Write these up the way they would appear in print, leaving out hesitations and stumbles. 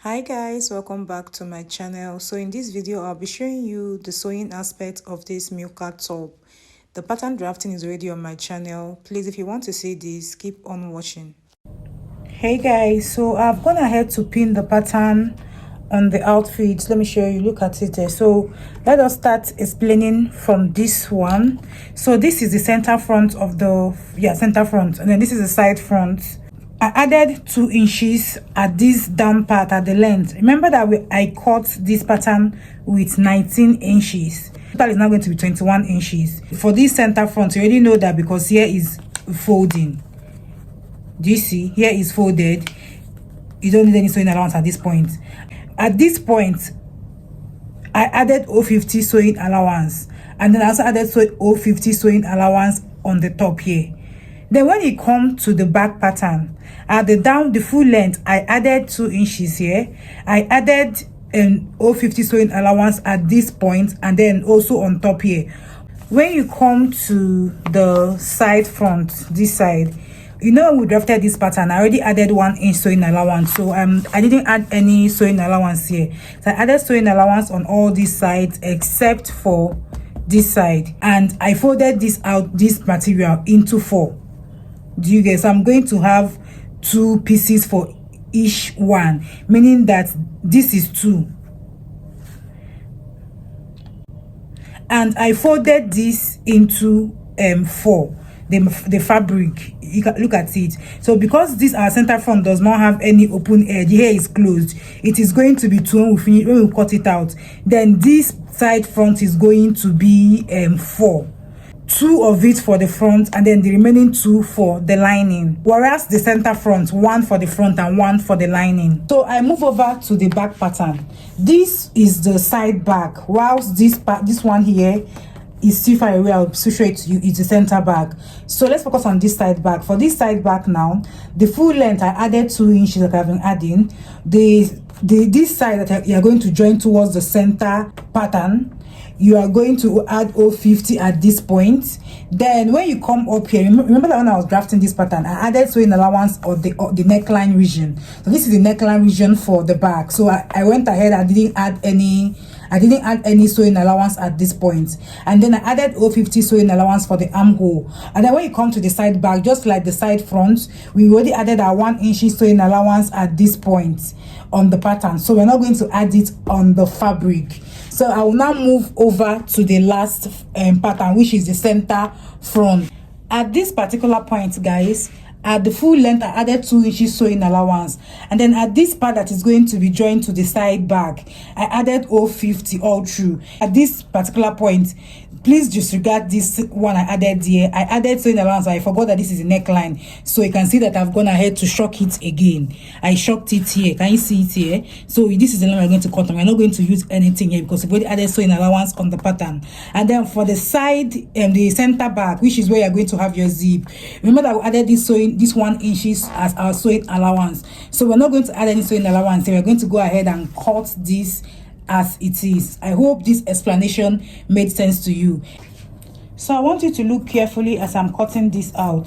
Hi guys, welcome back to my channel. So in this video I'll be showing you the sewing aspect of this Milkmaid top. The pattern drafting is already on my channel. Please, if you want to see this, keep on watching. Hey guys, so I've gone ahead to pin the pattern on the outfit. Let me show you. Look at it there. So let us start explaining from this one. So this is the center front of the center front, and then this is the side front. I added 2 inches at this down part at the length. Remember that I cut this pattern with 19 inches. Total is now going to be 21 inches. For this center front, you already know that because here is folding. Do you see? Here is folded. You don't need any sewing allowance at this point. At this point, I added 050 sewing allowance. And then I also added 050 sewing allowance on the top here. Then when it comes to the back pattern, at the full length, I added 2 inches here. I added an 050 sewing allowance at this point, and then also on top here. When you come to the side front, this side, you know, when we drafted this pattern, I already added 1 inch sewing allowance. So I didn't add any sewing allowance here. So I added sewing allowance on all these sides except for this side, and I folded this material into 4. Do you guys? I'm going to have 2 pieces for each one, meaning that this is 2, and I folded this into 4. The fabric, you can look at it. So because this our center front does not have any open edge, here is closed, it is going to be 2 when we cut it out. Then this side front is going to be 4. 2 of it for the front, and then the remaining 2 for the lining, whereas the center front, 1 for the front and 1 for the lining. So I move over to the back pattern. This is the side back, whilst this one here is still far away. I'll show it to you. It's the center back. So let's focus on this side back. For this side back now, the full length, I added 2 inches that I've been adding. This side that you are going to join towards the center pattern, you are going to add 050 at this point. Then when you come up here, remember that when I was drafting this pattern, I added sewing allowance of the neckline region. So this is the neckline region for the back. So I went ahead, I didn't add any sewing allowance at this point. And then I added 050 sewing allowance for the armhole. And then when you come to the side back, just like the side front, we already added our 1 inch sewing allowance at this point on the pattern. So we're not going to add it on the fabric. So I will now move over to the last pattern, which is the center front. At this particular point, guys, at the full length, I added 2 inches sewing allowance, and then at this part that is going to be joined to the side back, I added 050 all through. At this particular point, please disregard this one I added here. I added sewing allowance. I forgot that this is a neckline, so you can see that I've gone ahead to shock it again. I shocked it here. Can you see it here? So this is the line we're going to cut. We're not going to use anything here because we've already added sewing allowance on the pattern. And then for the side and the center back, which is where you're going to have your zip, remember that we added this 1 inches as our sewing allowance. So we're not going to add any sewing allowance here. We're going to go ahead and cut this as it is. I hope this explanation made sense to you. So I want you to look carefully as I'm cutting this out.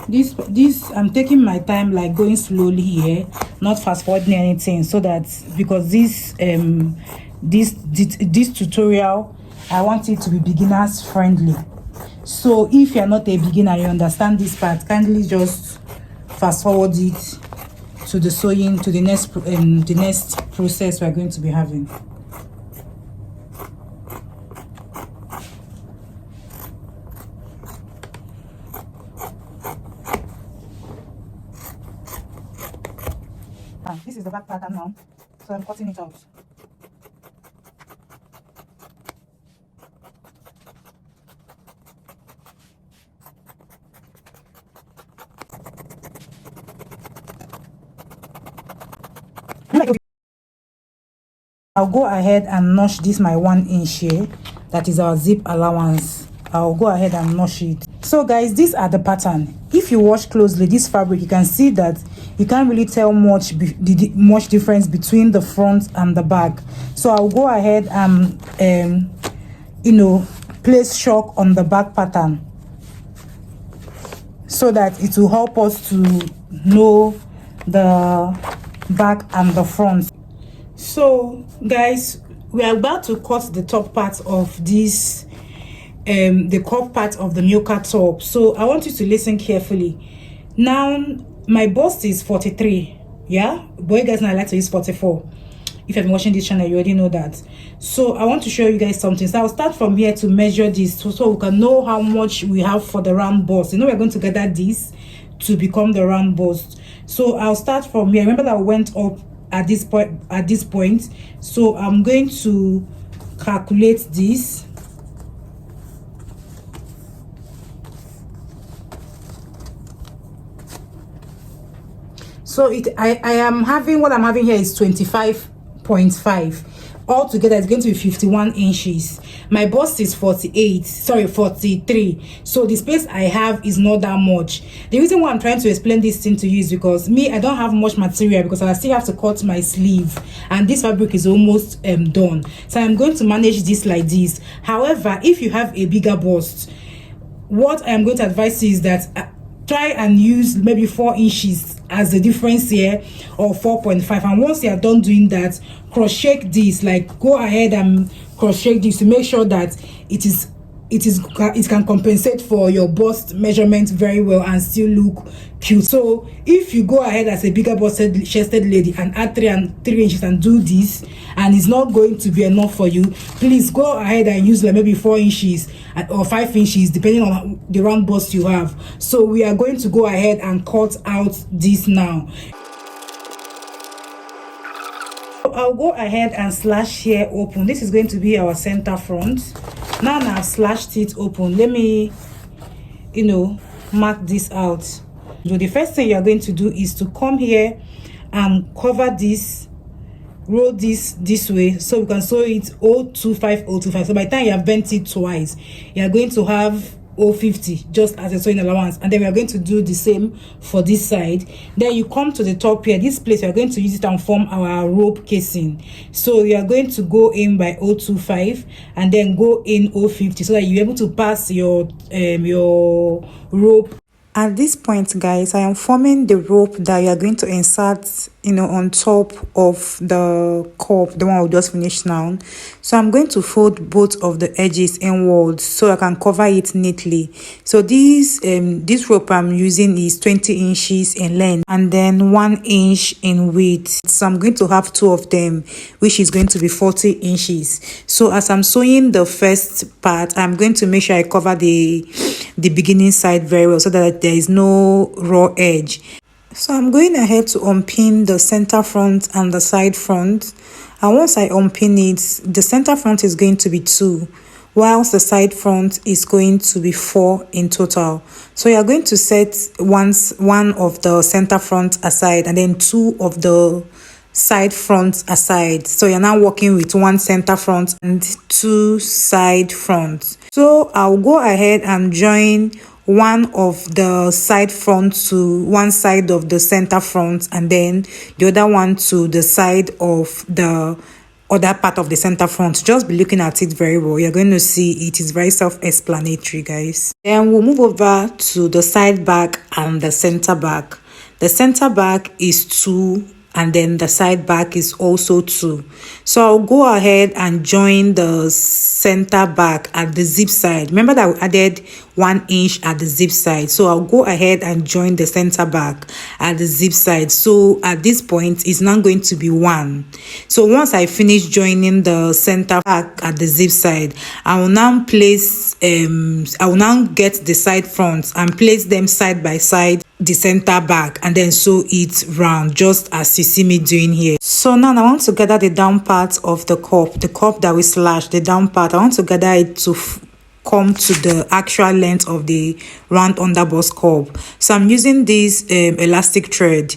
This I'm taking my time, like going slowly here, not fast forwarding anything, so that because this tutorial, I want it to be beginners friendly. So if you're not a beginner, you understand this part, kindly just fast forward it to the sewing, to the next process we're going to be having. This is the back pattern now, so I'm cutting it out. I'll go ahead and notch this my 1 inch here. That is our zip allowance. I'll go ahead and notch it. So guys, these are the pattern. If you watch closely this fabric, you can see that you can't really tell much difference between the front and the back. So I'll go ahead and place shock on the back pattern so that it will help us to know the back and the front. So guys, we are about to cut the top part of this the cup part of the milker top. So I want you to listen carefully. Now my bust is 43, yeah, but you guys know I like to use 44. If you've been watching this channel, you already know that. So I want to show you guys something. So I'll start from here to measure this so we can know how much we have for the round bust. You know, we're going to gather this to become the round bust. So I'll start from here. Remember that I went up at this point. So I'm going to calculate this. So I am having, what I'm having here is 25.5. Altogether it's going to be 51 inches. My bust is 43. So the space I have is not that much. The reason why I'm trying to explain this thing to you is because I don't have much material, because I still have to cut my sleeve, and this fabric is almost done. So I'm going to manage this like this. However, if you have a bigger bust, what I am going to advise you is that try and use maybe 4 inches as the difference here, or 4.5. And once you are done doing that, cross check this. Like, go ahead and cross check this to make sure that it can compensate for your bust measurement very well and still look cute. So if you go ahead as a bigger busted chested lady and add 3 inches and do this, and it's not going to be enough for you, please go ahead and use like maybe 4 inches or 5 inches, depending on the round bust you have. So we are going to go ahead and cut out this now. I'll go ahead and slash here open. This is going to be our center front. Now I've slashed it open. Let me mark this out. So the first thing you're going to do is to come here and cover this, roll this way, so we can sew it 025 025. So by the time you have bent it twice, you're going to have 050 just as a sewing allowance. And then we are going to do the same for this side. Then you come to the top here, this place we are going to use it and form our rope casing. So you are going to go in by 025 and then go in 050, so that you're able to pass your rope. At this point, guys, I am forming the rope that you are going to insert, on top of the cup, the one we just finished now. So I'm going to fold both of the edges inwards so I can cover it neatly. So this rope I'm using is 20 inches in length and then 1 inch in width. So I'm going to have 2 of them, which is going to be 40 inches. So as I'm sewing the first part, I'm going to make sure I cover the beginning side very well so that there is no raw edge. So I'm going ahead to unpin the center front and the side front, and once I unpin it, the center front is going to be 2, whilst the side front is going to be 4 in total. So you're going to set one of the center front aside and then 2 of the side front aside. So you're now working with 1 center front and 2 side fronts. So I'll go ahead and join one of the side front to one side of the center front, and then the other one to the side of the other part of the center front. Just be looking at it very well. You're going to see it is very self-explanatory, guys. Then we'll move over to the side back and the center back. The center back is 2 and then the side back is also 2. So I'll go ahead and join the center back at the zip side. Remember that we added 1 inch at the zip side, so I'll go ahead and join the center back at the zip side. So at this point it's now going to be 1. So once I finish joining the center back at the zip side, I will now place I will now get the side fronts and place them side by side the center back and then sew it round, just as you see me doing here. So now I want to gather the down part of the cup that we slashed, the down part. I want to gather it to come to the actual length of the round underbust cup. So I'm using this elastic thread,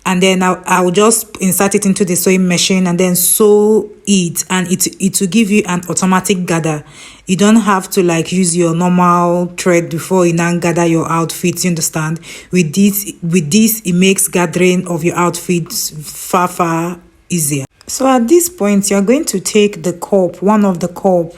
and then I'll just insert it into the sewing machine and then sew it, and it will give you an automatic gather. You don't have to like use your normal thread before you now gather your outfits, you understand? With this it makes gathering of your outfits far easier. So at this point, you're going to take the cup, one of the cup,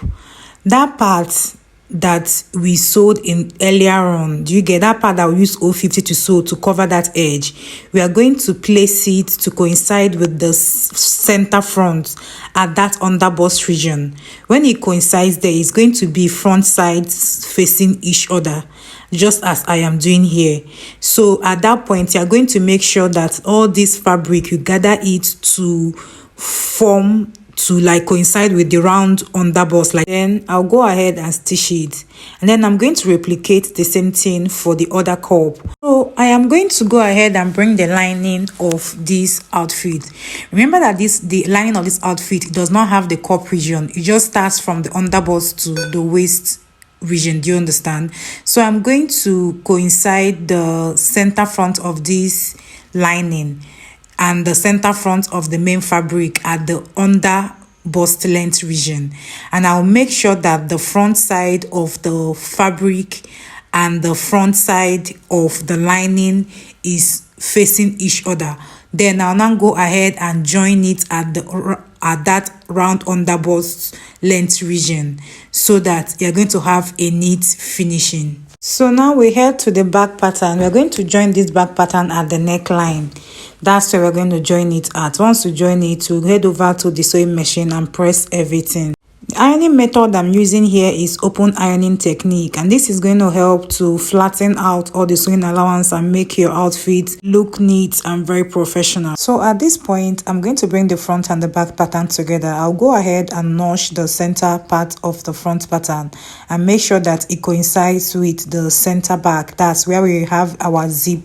that part that we sewed in earlier on. Do you get that part that we used 050 to sew to cover that edge? We are going to place it to coincide with the center front at that underbust region. When it coincides there, it's going to be front sides facing each other, just as I am doing here. So at that point, you are going to make sure that all this fabric, you gather it to form to like coincide with the round underbust. Like, then I'll go ahead and stitch it, and then I'm going to replicate the same thing for the other cup. So I am going to go ahead and bring the lining of this outfit. Remember that the lining of this outfit does not have the cup region. It just starts from the underbust to the waist region. Do you understand? So I'm going to coincide the center front of this lining and the center front of the main fabric at the under bust length region, and I'll make sure that the front side of the fabric and the front side of the lining is facing each other. Then I'll now go ahead and join it at that round underbust length region, so that you're going to have a neat finishing. So now we head to the back pattern. We're going to join this back pattern at the neckline. That's where we're going to join it at. Once you join it, we'll head over to the sewing machine and press everything. The ironing method I'm using here is open ironing technique, and this is going to help to flatten out all the sewing allowance and make your outfit look neat and very professional. So at this point, I'm going to bring the front and the back pattern together. I'll go ahead and notch the center part of the front pattern and make sure that it coincides with the center back. That's where we have our zip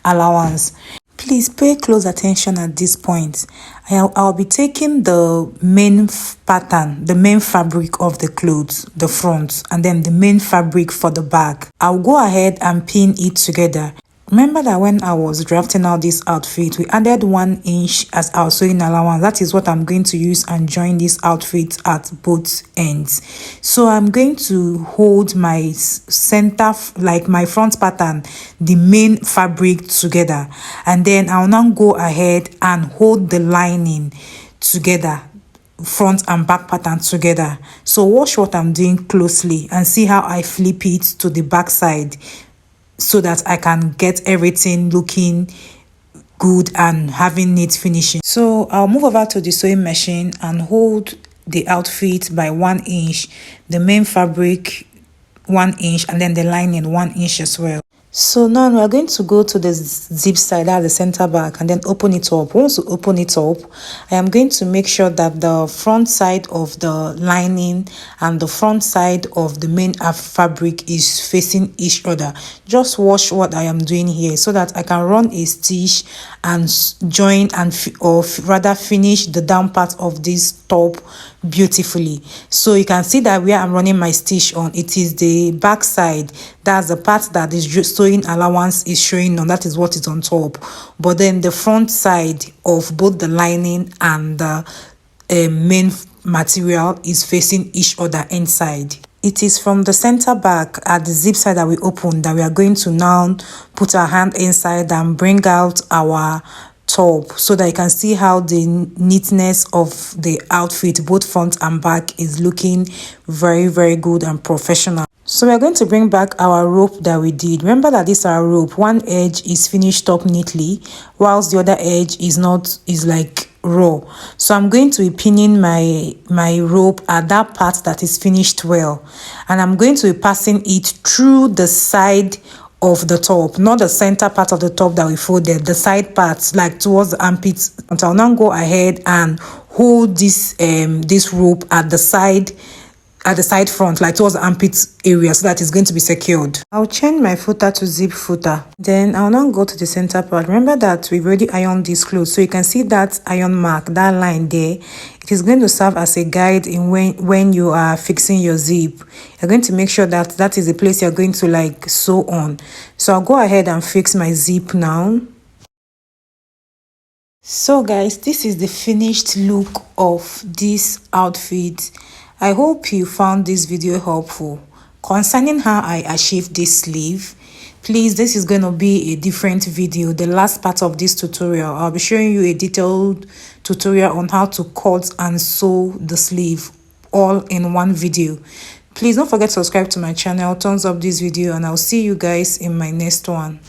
allowance. Please pay close attention at this point. I'll be taking the main pattern, the main fabric of the clothes, the front, and then the main fabric for the back. I'll go ahead and pin it together. Remember that when I was drafting out this outfit, we added 1 inch as our sewing allowance. That is what I'm going to use and join this outfit at both ends. So I'm going to hold my center, like my front pattern, the main fabric together. And then I'll now go ahead and hold the lining together, front and back pattern together. So watch what I'm doing closely and see how I flip it to the back side, so that I can get everything looking good and having neat finishing. So I'll move over to the sewing machine and hold the outfit by 1 inch, the main fabric 1 inch, and then the lining 1 inch as well. So now we're going to go to the zip side, that's the center back, and then open it up. Once you open it up, I am going to make sure that the front side of the lining and the front side of the main fabric is facing each other. Just watch what I am doing here so that I can run a stitch and join or rather finish the down part of this top beautifully. So you can see that where I'm running my stitch on, it is the back side. That's the part that is sewing allowance is showing on. That is what is on top. But then the front side of both the lining and the main material is facing each other inside. It is from the center back at the zip side that we opened that we are going to now put our hand inside and bring out our top, so that you can see how the neatness of the outfit, both front and back, is looking very, very good and professional. So we're going to bring back our rope that we did. Remember that this is our rope. One edge is finished up neatly, whilst the other edge is like raw. So I'm going to be pinning my rope at that part that is finished well, and I'm going to be passing it through the side of the top, not the center part of the top that we folded, the side parts, like towards the armpits. And I'll now go ahead and hold this rope at the side front, like towards the armpits area, so that it's going to be secured. I'll change my footer to zip footer. Then I'll now go to the center part. Remember that we've already ironed this clothes, so you can see that iron mark, that line there. It is going to serve as a guide in when you are fixing your zip. You're going to make sure that that is the place you're going to like sew on. So I'll go ahead and fix my zip now. So guys, this is the finished look of this outfit. I hope you found this video helpful. Concerning how I achieved this sleeve, please, this is going to be a different video. The last part of this tutorial, I'll be showing you a detailed tutorial on how to cut and sew the sleeve all in one video. Please don't forget to subscribe to my channel, thumbs up this video, and I'll see you guys in my next one.